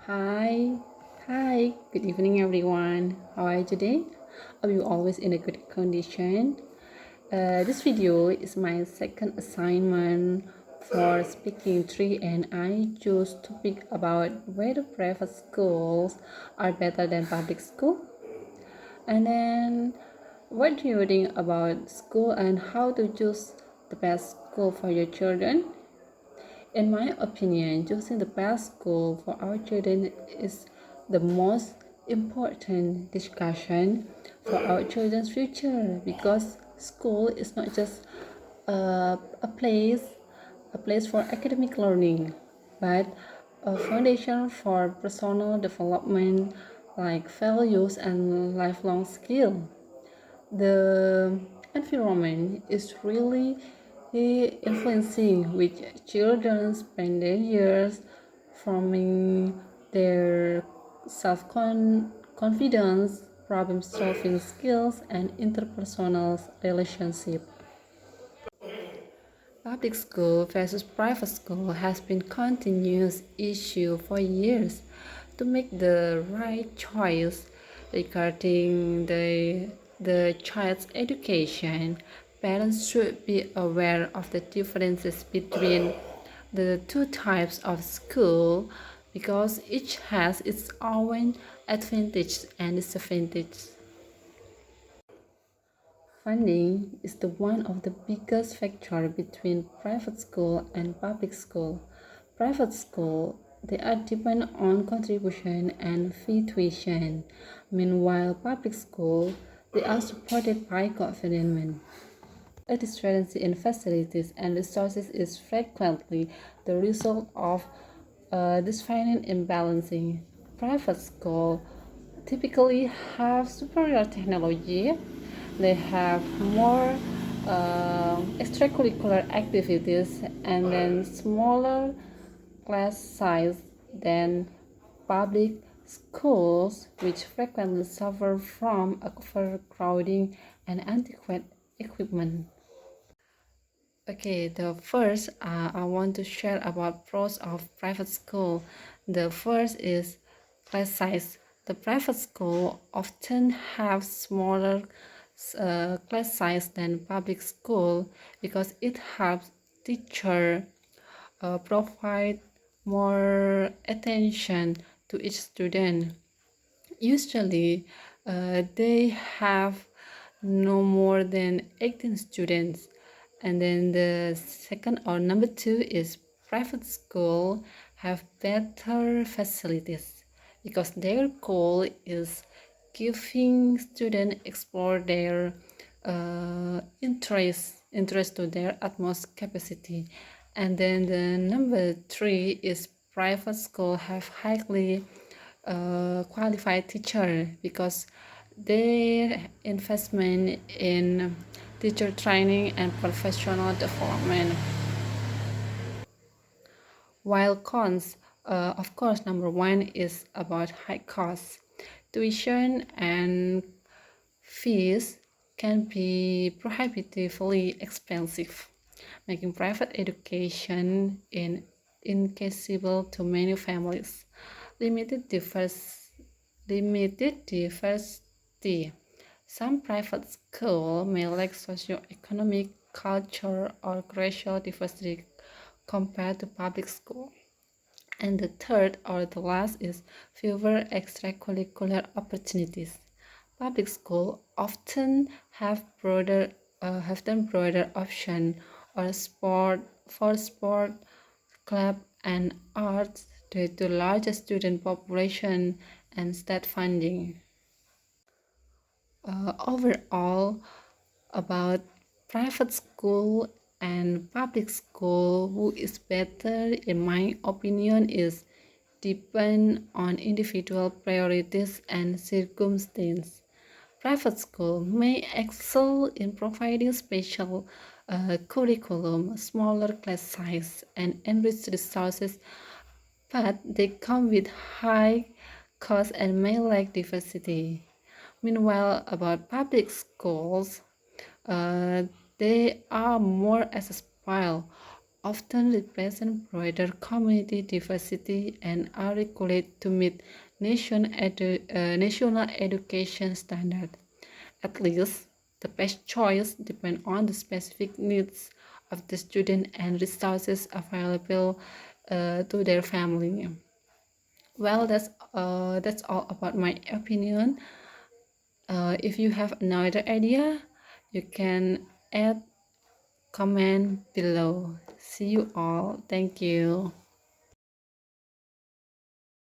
Hi, hi, good evening, everyone. How are you today? Are you always in a good condition? This video is my second assignment for speaking 3, and I chose to speak about whether private schools are better than public school. And then, what do you think about school and how to choose the best school for your children? In my opinion, choosing the best school for our children is the most important discussion for our children's future because school is not just a place for academic learning, but a foundation for personal development like values and lifelong skill. The environment is really influencing which children spend their years forming their self-confidence, problem-solving skills, and interpersonal relationship. Public school versus private school has been continuous issue for years. To make the right choice regarding the child's education, parents should be aware of the differences between the two types of school because each has its own advantages and disadvantages. Funding is the one of the biggest factor between private school and public school. Private school, they are depend on contribution and fee tuition. Meanwhile, public school, they are supported by government. A discrepancy in facilities and resources is frequently the result of this financial imbalancing. Private schools typically have superior technology. They have more extracurricular activities and then smaller class size than public schools, which frequently suffer from overcrowding and antiquated equipment. Okay, the first I want to share about pros of private school. The first is class size. The private school often have smaller class size than public school because it helps teacher provide more attention to each student. Usually, they have no more than 18 students. And then the second or number two is private school have better facilities because their goal is giving students explore their interest to their utmost capacity. And then the number three is private school have highly qualified teacher because their investment in teacher training and professional development. While cons, of course, number one is about high costs. Tuition and fees can be prohibitively expensive, making private education inaccessible to many families. Limited, diverse, limited diversity. Some private schools may lack socioeconomic, cultural, or racial diversity compared to public school. And the third or the last is fewer extracurricular opportunities. Public schools often have broader option or sport club and arts due to larger student population and state funding. Overall, about private school and public school, who is better in my opinion is depend on individual priorities and circumstance. Private school may excel in providing special curriculum, smaller class size, and enriched resources, but they come with high cost and may lack diversity. Meanwhile, about public schools, uh, they are more accessible, often represent broader community diversity and are regulated to meet national education standards. At least, the best choice depends on the specific needs of the student and resources available to their family. Well, that's all about my opinion. If you have another idea, you can add comment below. See you all. Thank you.